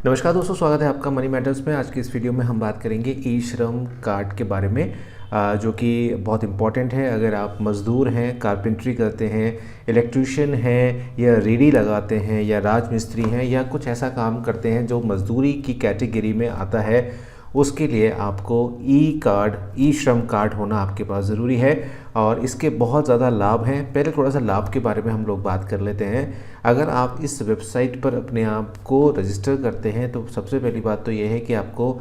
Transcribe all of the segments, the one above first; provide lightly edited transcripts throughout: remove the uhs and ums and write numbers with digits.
नमस्कार दोस्तों, स्वागत है आपका मनी मैटर्स में। आज की इस वीडियो में हम बात करेंगे ई श्रम कार्ड के बारे में, जो कि बहुत इम्पॉर्टेंट है। अगर आप मज़दूर हैं, कारपेंट्री करते हैं, इलेक्ट्रीशियन हैं, या रेडी लगाते हैं, या राजमिस्त्री हैं, या कुछ ऐसा काम करते हैं जो मज़दूरी की कैटेगरी में आता है, उसके लिए आपको ई श्रम कार्ड होना आपके पास ज़रूरी है। और इसके बहुत ज़्यादा लाभ हैं। पहले थोड़ा सा लाभ के बारे में हम लोग बात कर लेते हैं। अगर आप इस वेबसाइट पर अपने आप को रजिस्टर करते हैं तो सबसे पहली बात तो ये है कि आपको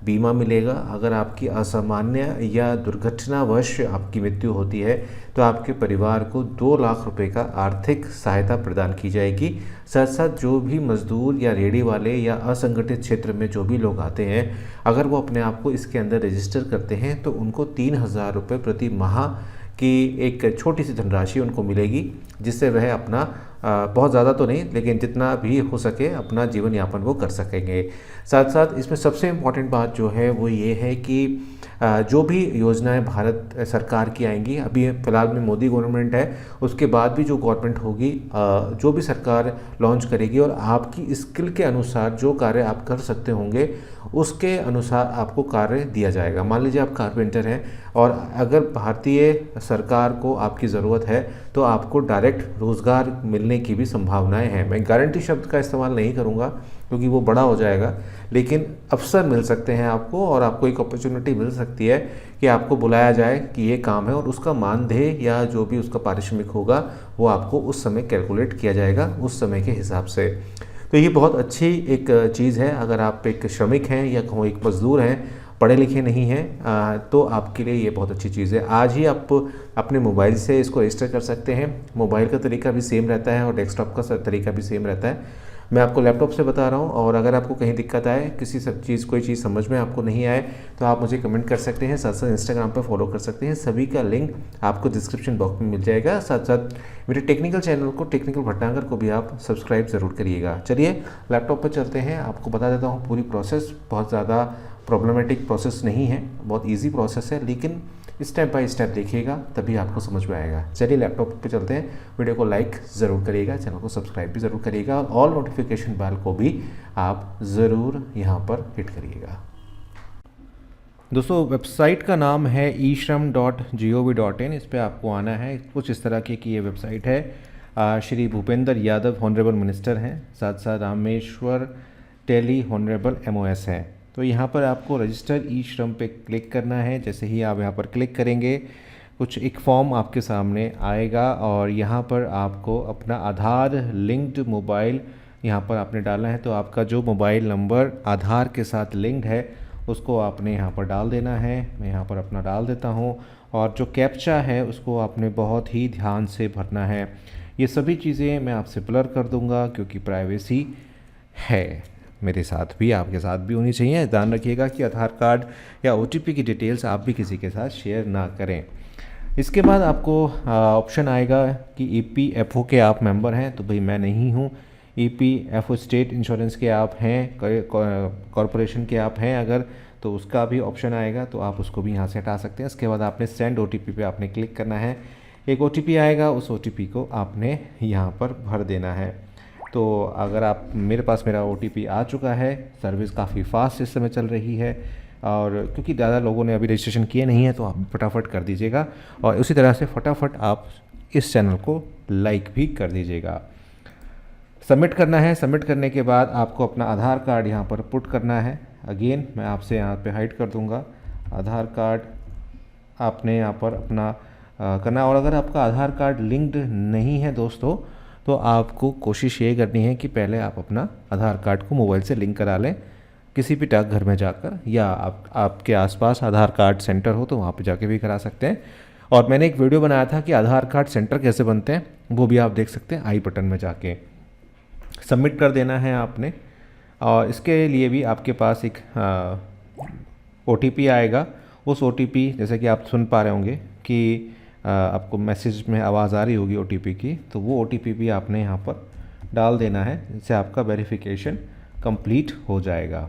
बीमा मिलेगा। अगर आपकी असामान्य या दुर्घटनावश आपकी मृत्यु होती है तो आपके परिवार को 2 लाख रुपए का आर्थिक सहायता प्रदान की जाएगी। साथ साथ जो भी मज़दूर या रेडी वाले या असंगठित क्षेत्र में जो भी लोग आते हैं, अगर वो अपने आप को इसके अंदर रजिस्टर करते हैं तो उनको 3,000 रुपये प्रति माह की एक छोटी सी धनराशि उनको मिलेगी, जिससे वह अपना बहुत ज़्यादा तो नहीं लेकिन जितना भी हो सके अपना जीवन यापन वो कर सकेंगे। साथ साथ इसमें सबसे इम्पॉर्टेंट बात जो है वो ये है कि जो भी योजनाएं भारत सरकार की आएंगी, अभी फ़िलहाल में मोदी गवर्नमेंट है, उसके बाद भी जो गवर्नमेंट होगी, जो भी सरकार लॉन्च करेगी और आपकी स्किल के अनुसार जो कार्य आप कर सकते होंगे उसके अनुसार आपको कार्य दिया जाएगा। मान लीजिए आप कारपेंटर हैं और अगर भारतीय सरकार को आपकी ज़रूरत है तो आपको डायरेक्ट रोज़गार मिलने की भी संभावनाएं हैं। मैं गारंटी शब्द का इस्तेमाल नहीं करूंगा क्योंकि वो बड़ा हो जाएगा, लेकिन अवसर मिल सकते हैं आपको, और आपको एक अपॉर्चुनिटी मिल सकती है कि आपको बुलाया जाए कि ये काम है, और उसका मानदेय या जो भी उसका पारिश्रमिक होगा वो आपको उस समय कैलकुलेट किया जाएगा उस समय के हिसाब से। तो ये बहुत अच्छी एक चीज़ है। अगर आप एक श्रमिक हैं या कहूँ एक मज़दूर हैं, पढ़े लिखे नहीं हैं, तो आपके लिए ये बहुत अच्छी चीज़ है। आज ही आप अपने मोबाइल से इसको रजिस्टर कर सकते हैं। मोबाइल का तरीका भी सेम रहता है और डेस्कटॉप का तरीका भी सेम रहता है। मैं आपको लैपटॉप से बता रहा हूँ, और अगर आपको कहीं दिक्कत आए, किसी सब चीज़ कोई चीज़ समझ में आपको नहीं आए तो आप मुझे कमेंट कर सकते हैं। साथ साथ इंस्टाग्राम पर फॉलो कर सकते हैं। सभी का लिंक आपको डिस्क्रिप्शन बॉक्स में मिल जाएगा। साथ साथ मेरे टेक्निकल चैनल को, टेक्निकल भटनागर को भी आप सब्सक्राइब ज़रूर करिएगा। चलिए लैपटॉप पर चलते हैं, आपको बता देता हूँ पूरी प्रोसेस। बहुत ज़्यादा प्रॉब्लमेटिक प्रोसेस नहीं है, बहुत ईजी प्रोसेस है, लेकिन स्टेप बाय स्टेप देखिएगा तभी आपको समझ में आएगा। चलिए लैपटॉप पे चलते हैं। वीडियो को लाइक ज़रूर करिएगा, चैनल को सब्सक्राइब भी ज़रूर करिएगा, और ऑल नोटिफिकेशन बेल को भी आप ज़रूर यहाँ पर हिट करिएगा। दोस्तों, वेबसाइट का नाम है eShram.gov.in। इस पर आपको आना है। कुछ इस तरह की ये वेबसाइट है। श्री भूपेंद्र यादव हॉनरेबल मिनिस्टर हैं, साथ साथ रामेश्वर टेली हॉनरेबल MOS हैं। तो यहाँ पर आपको रजिस्टर ई श्रम पे क्लिक करना है। जैसे ही आप यहाँ पर क्लिक करेंगे कुछ एक फॉर्म आपके सामने आएगा, और यहाँ पर आपको अपना आधार लिंक्ड मोबाइल यहाँ पर आपने डालना है। तो आपका जो मोबाइल नंबर आधार के साथ लिंक्ड है उसको आपने यहाँ पर डाल देना है। मैं यहाँ पर अपना डाल देता हूँ, और जो कैप्चा है उसको आपने बहुत ही ध्यान से भरना है। ये सभी चीज़ें मैं आपसे ब्लर कर दूँगा क्योंकि प्राइवेसी है। मेरे साथ भी, आपके साथ भी होनी चाहिए। ध्यान रखिएगा कि आधार कार्ड या OTP की डिटेल्स आप भी किसी के साथ शेयर ना करें। इसके बाद आपको ऑप्शन आएगा कि EPFO के आप मेंबर हैं, तो भाई मैं नहीं हूँ। EPFO स्टेट इंश्योरेंस के आप हैं, कॉरपोरेशन के आप हैं अगर, तो उसका भी ऑप्शन आएगा, तो आप उसको भी यहाँ से हटा सकते हैं। इसके बाद आपने सेंड OTP पे आपने क्लिक करना है। एक OTP आएगा, उस OTP को आपने यहाँ पर भर देना है। तो अगर आप, मेरे पास मेरा OTP आ चुका है। सर्विस काफ़ी फास्ट इस समय चल रही है, और क्योंकि ज़्यादा लोगों ने अभी रजिस्ट्रेशन किए नहीं है तो आप फटाफट कर दीजिएगा, और उसी तरह से फटाफट आप इस चैनल को लाइक भी कर दीजिएगा। सबमिट करना है। सबमिट करने के बाद आपको अपना आधार कार्ड यहाँ पर पुट करना है। अगेन मैं आपसे यहाँ पे हाइड कर दूँगा। आधार कार्ड आपने यहाँ पर अपना करना, और अगर आपका आधार कार्ड लिंक्ड नहीं है दोस्तों, तो आपको कोशिश ये करनी है कि पहले आप अपना आधार कार्ड को मोबाइल से लिंक करा लें किसी भी डाकघर में जाकर, या आपके आसपास आधार कार्ड सेंटर हो तो वहाँ पे जाके भी करा सकते हैं। और मैंने एक वीडियो बनाया था कि आधार कार्ड सेंटर कैसे बनते हैं, वो भी आप देख सकते हैं आई बटन में जाके। सबमिट कर देना है आपने, और इसके लिए भी आपके पास एक OTP आएगा। उस OTP, जैसे कि आप सुन पा रहे होंगे कि आपको मैसेज में आवाज़ आ रही होगी OTP की, तो वो OTP भी आपने यहाँ पर डाल देना है, जिससे आपका वेरिफिकेशन कंप्लीट हो जाएगा।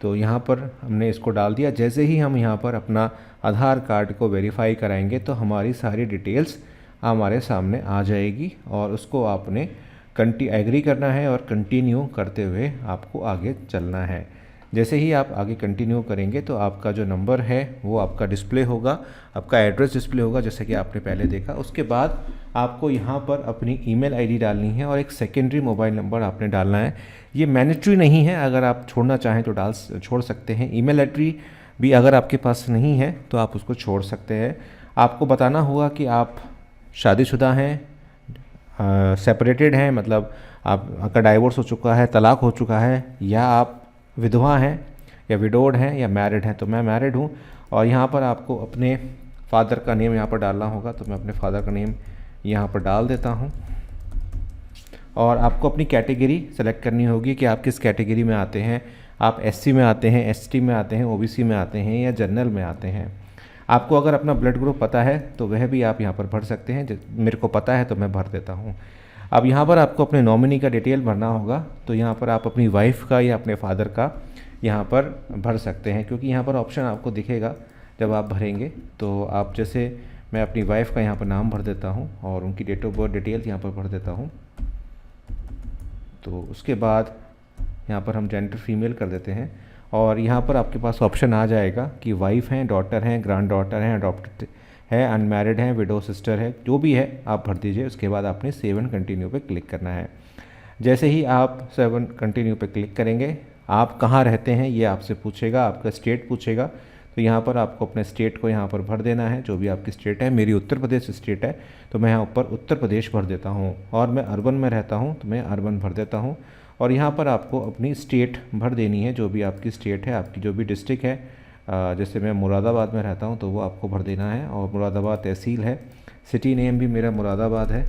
तो यहाँ पर हमने इसको डाल दिया। जैसे ही हम यहाँ पर अपना आधार कार्ड को वेरीफाई कराएंगे तो हमारी सारी डिटेल्स हमारे सामने आ जाएगी, और उसको आपने एग्री करना है और कंटिन्यू करते हुए आपको आगे चलना है। जैसे ही आप आगे कंटिन्यू करेंगे तो आपका जो नंबर है वो आपका डिस्प्ले होगा, आपका एड्रेस डिस्प्ले होगा जैसे कि आपने पहले देखा। उसके बाद आपको यहाँ पर अपनी ईमेल आईडी डालनी है और एक सेकेंडरी मोबाइल नंबर आपने डालना है। ये मैंडेटरी नहीं है, अगर आप छोड़ना चाहें तो छोड़ सकते हैं। ईमेल आईडी भी अगर आपके पास नहीं है तो आप उसको छोड़ सकते हैं। आपको बताना होगा कि आप शादीशुदा हैं, सेपरेटेड हैं, मतलब आपका डाइवोर्स हो चुका है, तलाक हो चुका है, या आप विधवा हैं या विडोड हैं या मैरिड हैं। तो मैं मैरिड हूँ और यहाँ पर आपको अपने फादर का नेम यहाँ पर डालना होगा, तो मैं अपने फादर का नेम यहाँ पर डाल देता हूँ। और आपको अपनी कैटेगरी सेलेक्ट करनी होगी कि आप किस कैटेगरी में आते हैं। आप एससी में आते हैं, एसटी में आते हैं, ओबीसी में आते हैं या जनरल में आते हैं। आपको अगर अपना ब्लड ग्रुप पता है तो वह भी आप यहाँ पर भर सकते हैं। मेरे को पता है तो मैं भर देता हूँ। अब यहाँ पर आपको अपने नॉमिनी का डिटेल भरना होगा, तो यहाँ पर आप अपनी वाइफ का या अपने फादर का यहाँ पर भर सकते हैं, क्योंकि यहाँ पर ऑप्शन आपको दिखेगा जब आप भरेंगे। तो आप जैसे मैं अपनी वाइफ का यहाँ पर नाम भर देता हूँ और उनकी डेट ऑफ बर्थ डिटेल यहाँ पर भर देता हूँ। तो उसके बाद यहाँ पर हम जेंडर फीमेल कर देते हैं और यहाँ पर आपके पास ऑप्शन आ जाएगा कि वाइफ हैं, डॉटर हैं, ग्रैंड डॉटर हैं, अडॉप्टेड है, अनमैरिड है, विडो सिस्टर है, जो भी है आप भर दीजिए। उसके बाद आपने सेव एंड कंटिन्यू पे क्लिक करना है। जैसे ही आप सेव एंड कंटिन्यू पे क्लिक करेंगे, आप कहाँ रहते हैं ये आपसे पूछेगा, आपका स्टेट पूछेगा। तो यहाँ पर आपको अपने स्टेट को यहाँ पर भर देना है, जो भी आपकी स्टेट है। मेरी उत्तर प्रदेश स्टेट है तो मैं यहाँ ऊपर उत्तर प्रदेश भर देता हूँ, और मैं अर्बन में रहता हूँ तो मैं अर्बन भर देता हूँ। और यहाँ पर आपको अपनी स्टेट भर देनी है, जो भी आपकी स्टेट है, आपकी जो भी डिस्ट्रिक्ट है। जैसे मैं मुरादाबाद में रहता हूँ तो वो आपको भर देना है, और मुरादाबाद तहसील है। सिटी नेम भी मेरा मुरादाबाद है।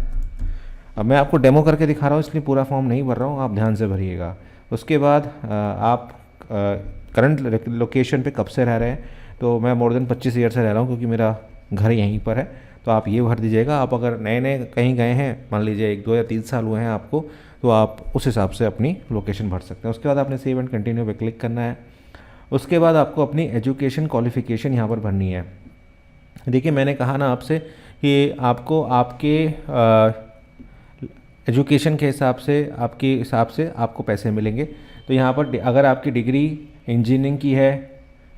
अब मैं आपको डेमो करके दिखा रहा हूँ, इसलिए पूरा फॉर्म नहीं भर रहा हूँ, आप ध्यान से भरिएगा। उसके बाद आप करंट लोकेशन पे कब से रह रहे हैं, तो मैं मोर देन 25 ईयर से रह रहा हूँ, क्योंकि मेरा घर यहीं पर है। तो आप ये भर दीजिएगा। आप अगर नए नए कहीं गए हैं, मान लीजिए 1, 2 या 3 साल हुए हैं आपको, तो आप उस हिसाब से अपनी लोकेशन भर सकते हैं। उसके बाद आपने सेव एंड कंटिन्यू पे क्लिक करना है। उसके बाद आपको अपनी एजुकेशन क्वालिफ़िकेशन यहाँ पर भरनी है। देखिए, मैंने कहा ना आपसे कि आपको आपके एजुकेशन के हिसाब से आपको पैसे मिलेंगे। तो यहाँ पर अगर आपकी डिग्री इंजीनियरिंग की है,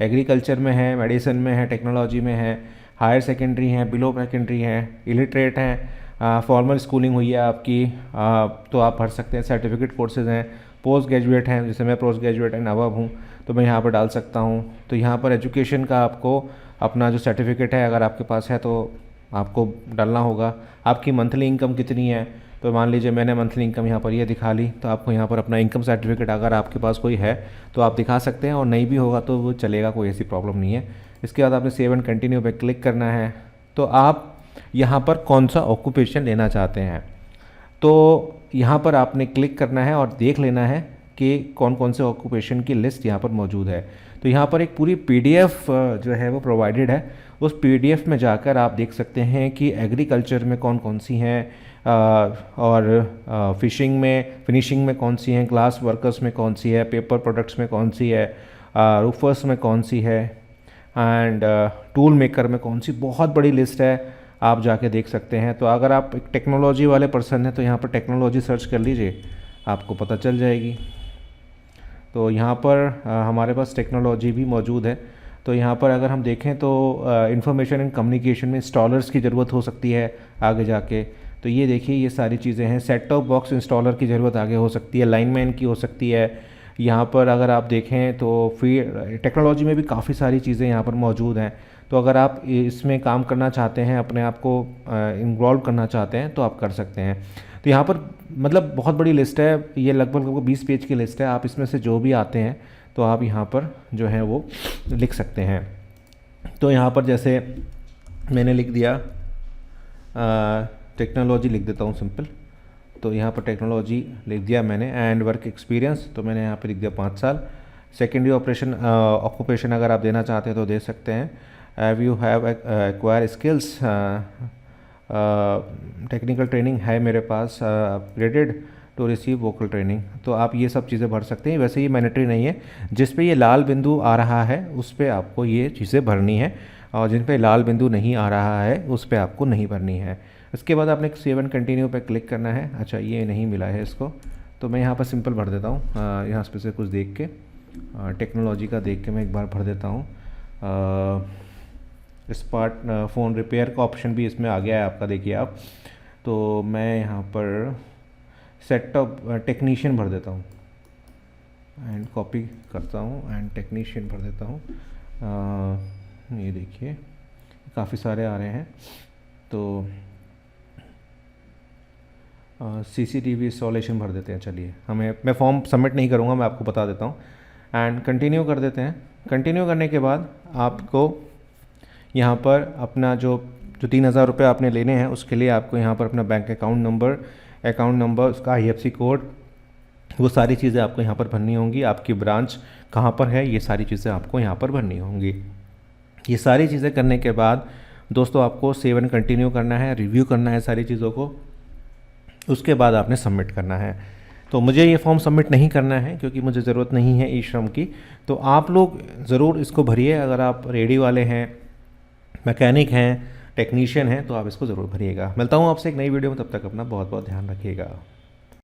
एग्रीकल्चर में है, मेडिसिन में है, टेक्नोलॉजी में है, हायर सेकेंडरी है, बिलो सेकेंडरी है, इलिटरेट हैं, फॉर्मल स्कूलिंग हुई है आपकी, तो आप भर सकते हैं। सर्टिफिकेट कोर्सेज़ हैं, पोस्ट ग्रेजुएट हैं, जैसे मैं पोस्ट ग्रेजुएट एंड अबव हूँ तो मैं यहाँ पर डाल सकता हूँ। तो यहाँ पर एजुकेशन का आपको अपना जो सर्टिफिकेट है अगर आपके पास है तो आपको डालना होगा। आपकी मंथली इनकम कितनी है, तो मान लीजिए मैंने मंथली इनकम यहाँ पर ये दिखा ली, तो आपको यहाँ पर अपना इनकम सर्टिफिकेट अगर आपके पास कोई है तो आप दिखा सकते हैं, और नहीं भी होगा तो वो चलेगा, कोई ऐसी प्रॉब्लम नहीं है। इसके बाद आपने सेव एंड कंटिन्यू पे क्लिक करना है। तो आप यहाँ पर कौन सा ऑक्यूपेशन लेना चाहते हैं, तो यहाँ पर आपने क्लिक करना है और देख लेना है कि कौन कौन से ऑक्यूपेशन की लिस्ट यहाँ पर मौजूद है। तो यहाँ पर एक पूरी पीडीएफ जो है वो प्रोवाइडेड है। उस पीडीएफ में जाकर आप देख सकते हैं कि एग्रीकल्चर में कौन कौन सी हैं, और फिनिशिंग में कौन सी हैं, ग्लास वर्कर्स में कौन सी है, पेपर प्रोडक्ट्स में कौन सी है, रूफर्स में कौन सी है, एंड टूल मेकर में कौन सी। बहुत बड़ी लिस्ट है, आप जाके देख सकते हैं। तो अगर आप एक टेक्नोलॉजी वाले पर्सन हैं तो यहाँ पर टेक्नोलॉजी सर्च कर लीजिए, आपको पता चल जाएगी। तो यहाँ पर हमारे पास टेक्नोलॉजी भी मौजूद है। तो यहाँ पर अगर हम देखें तो इंफॉर्मेशन एंड कम्युनिकेशन में इंस्टॉलर्स की ज़रूरत हो सकती है आगे जाके। तो ये देखिए, ये सारी चीज़ें हैं। सेट टॉप बॉक्स इंस्टॉलर की ज़रूरत आगे हो सकती है, लाइनमैन की हो सकती है। यहाँ पर अगर आप देखें तो फिर टेक्नोलॉजी में भी काफ़ी सारी चीज़ें यहाँ पर मौजूद हैं। तो अगर आप इसमें काम करना चाहते हैं, अपने आप को इन्वॉल्व करना चाहते हैं तो आप कर सकते हैं। तो यहाँ पर मतलब बहुत बड़ी लिस्ट है, ये लगभग 20 पेज की लिस्ट है। आप इसमें से जो भी आते हैं तो आप यहाँ पर जो है वो लिख सकते हैं। तो यहाँ पर जैसे मैंने लिख दिया टेक्नोलॉजी, लिख देता हूँ सिंपल। तो यहाँ पर टेक्नोलॉजी लिख दिया मैंने, एंड वर्क एक्सपीरियंस तो मैंने यहाँ पर लिख दिया 5 साल। सेकेंडरी ऑक्यूपेशन अगर आप देना चाहते हैं तो दे सकते हैं। Have you have acquire skills, technical training है मेरे पास, upgraded to receive vocal training. तो आप ये सब चीज़ें भर सकते हैं। वैसे ये मैंडेटरी नहीं है, जिस पे ये लाल बिंदु आ रहा है उस पे आपको ये चीज़ें भरनी है, और जिन पे लाल बिंदु नहीं आ रहा है उस पे आपको नहीं भरनी है। इसके बाद आपने सेव एंड कंटिन्यू पे क्लिक करना है। अच्छा, ये नहीं मिला है इसको, तो मैं यहाँ पर सिंपल भर देता हूँ। यहाँ से कुछ देख के टेक्नोलॉजी का देख के मैं एक बार भर देता हूँ। स्मार्ट फ़ोन रिपेयर का ऑप्शन भी इसमें आ गया है आपका, देखिए आप। तो मैं यहाँ पर सेटअप टेक्नीशियन भर देता हूँ एंड कॉपी करता हूँ एंड टेक्नीशियन भर देता हूँ। ये देखिए काफ़ी सारे आ रहे हैं। तो CCTV इंस्टॉलेशन भर देते हैं। चलिए, मैं फॉर्म सबमिट नहीं करूँगा, मैं आपको बता देता हूँ। एंड कंटिन्यू कर देते हैं। कंटिन्यू करने के बाद आपको यहाँ पर अपना जो 3,000 रुपये आपने लेने हैं उसके लिए आपको यहाँ पर अपना बैंक अकाउंट नंबर, उसका IFSC कोड, वो सारी चीज़ें आपको यहाँ पर भरनी होंगी। आपकी ब्रांच कहाँ पर है, ये सारी चीज़ें आपको यहाँ पर भरनी होंगी। ये सारी चीज़ें करने के बाद दोस्तों आपको सेव एंड कंटिन्यू करना है, रिव्यू करना है सारी चीज़ों को, उसके बाद आपने सबमिट करना है। तो मुझे ये फॉर्म सबमिट नहीं करना है क्योंकि मुझे ज़रूरत नहीं है ई-श्रम की। तो आप लोग ज़रूर इसको भरिए। अगर आप रेडी वाले हैं, मैकेनिक हैं, टेक्नीशियन हैं, तो आप इसको ज़रूर भरिएगा। मिलता हूँ आपसे एक नई वीडियो में, तब तक अपना बहुत बहुत ध्यान रखिएगा।